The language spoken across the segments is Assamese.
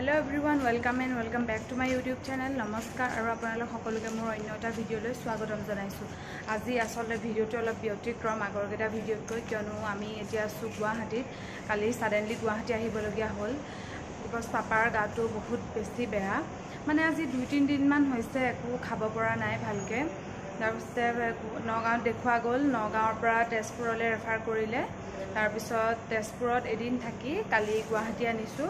Hello everyone, welcome back to my YouTube channel. Namaskar aru apunalok সকলোকে মোৰ অন্য এটা ভিডিঅলৈ স্বাগতম জনাইছো। আজি আসলে ভিডিঅটো অলপ ব্যতিক্ৰম আগৰ গেটা ভিডিঅতকৈ কিয়নো আমি এতিয়া আছো গুৱাহাটীত। কালি সাডেনলি গুৱাহাটী আহিবলগীয়া হ'ল বিকজ পাপাৰ গাটো বহুত বেছি বেয়া। মানে আজি 2-3 দিন মান হৈছে একো খাব পৰা নাই ভালকে। তাৰপিছতে নগাঁৱত দেখুৱা গ'ল, নগাঁৱৰ পৰা তেজপুৰলৈ ৰেফাৰ কৰিলে। তাৰপিছত তেজপুৰত এদিন থাকি কালি গুৱাহাটী আনিছো।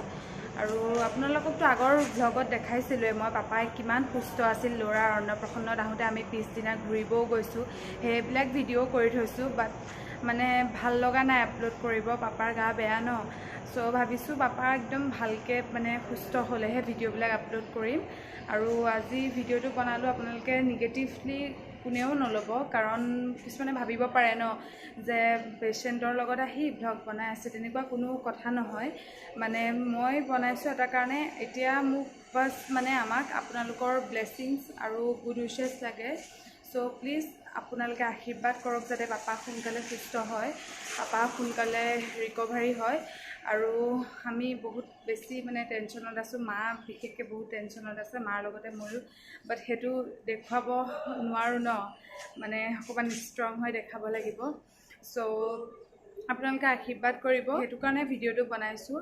আৰু আপোনালোককতো আগৰ ব্লগত দেখাইছিলোৱে মই পাপাই কিমান সুস্থ আছিল। ল'ৰাৰ অন্নপ্ৰসন্নত আহোঁতে আমি পিছদিনা ঘূৰিবও গৈছোঁ, সেইবিলাক ভিডিঅ' কৰি থৈছোঁ। বাট মানে ভাল লগা নাই আপলোড কৰিব, পাপাৰ গা বেয়া ন। চ' ভাবিছোঁ পাপা একদম ভালকৈ মানে সুস্থ হ'লেহে ভিডিঅ'বিলাক আপলোড কৰিম। আৰু আজি ভিডিঅ'টো বনালোঁ, আপোনালোকে নিগেটিভলি কোনেও নল'ব, কাৰণ কিছুমানে ভাবিব পাৰে ন যে পেচেণ্টৰ লগত আহি ব্লগ বনাই আছে, তেনেকুৱা কোনো কথা নহয়। মানে মই বনাইছোঁ এটা কাৰণে, এতিয়া মোক বাছ মানে আমাক আপোনালোকৰ ব্লেছিংছ আৰু গুড উইচেছ লাগে। চ' প্লিজ আপোনালোকে আশীৰ্বাদ কৰক যাতে পাপা সোনকালে সুস্থ হয়, পাপা সোনকালে ৰিকভাৰী হয়। আৰু আমি বহুত বেছি মানে টেনশ্যনত আছোঁ, মা বিশেষকৈ বহুত টেনশ্যনত আছে, মাৰ লগতে ময়ো। বাট সেইটো দেখুৱাব নোৱাৰোঁ ন, মানে অকণমান ষ্ট্ৰং হৈ দেখাব লাগিব। চ' আপোনালোকে আশীৰ্বাদ কৰিব, সেইটো কাৰণে ভিডিঅ'টো বনাইছোঁ।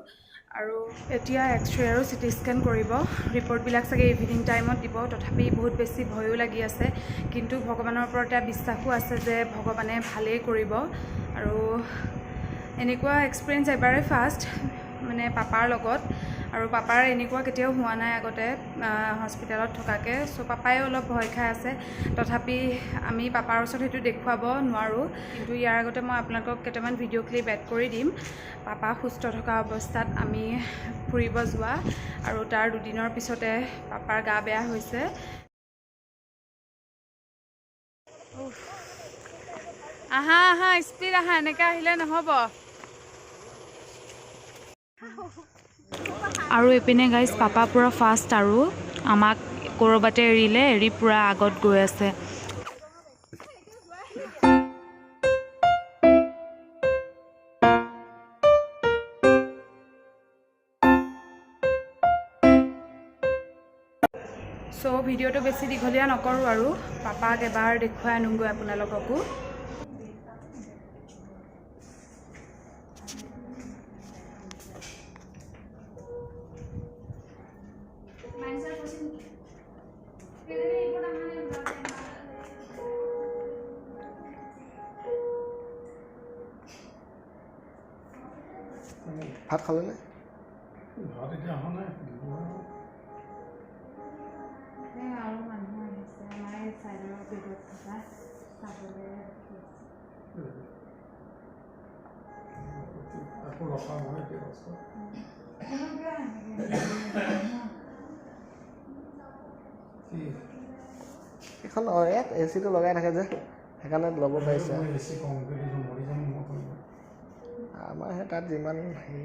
আৰু এতিয়া এক্সৰে আৰু চিটি স্কেন কৰিব, ৰিপৰ্টবিলাক চাগে ইভিনিং টাইমত দিব। তথাপি বহুত বেছি ভয়ো লাগি আছে, কিন্তু ভগৱানৰ ওপৰত বিশ্বাসো আছে যে ভগৱানে ভালেই কৰিব। আৰু এনেকুৱা এক্সপিৰিয়েঞ্চ এবাৰেই ফাৰ্ষ্ট মানে পাপাৰ লগত, আৰু পাপাৰ এনেকুৱা কেতিয়াও হোৱা নাই আগতে হস্পিটেলত থকাকৈ। চ' পাপায়ো অলপ ভয় খাই আছে, তথাপি আমি পাপাৰ ওচৰত সেইটো দেখুৱাব নোৱাৰোঁ। কিন্তু ইয়াৰ আগতে মই আপোনালোকক কেইটামান ভিডিঅ' ক্লিপ এড কৰি দিম, পাপা সুস্থ থকা অৱস্থাত আমি ফুৰিব যোৱা, আৰু তাৰ 2 দিনৰ পিছতে পাপাৰ গা বেয়া হৈছে। আহা আহা স্পীড আহা, এনেকৈ আহিলে নহ'ব। আৰু এইপিনে গাইজ পাপা পূৰা ফাষ্ট, আৰু আমাক ক'ৰবাতে এৰিলে, এৰি পূৰা আগত গৈ আছে। চ' ভিডিঅ'টো বেছি দীঘলীয়া নকৰোঁ, আৰু পাপাক এবাৰ দেখুৱাই আনোগৈ আপোনালোককো। ভাত খালেনে? ভাত এতিয়া অহা নাই, আৰু মানুহ আহিছে, আমাৰ চাইডৰ বেডত থকা চাবলৈ আকৌ ৰখা নহয় এতিয়া বস্তু। এইখন ইয়াত এচিটো লগাই থাকে যে, সেইকাৰণে ল'ব পাৰিছে। বেছি কমকৈ দিছোঁ, মৰি যাম মই। আমাৰ সেই তাত যিমান হেৰি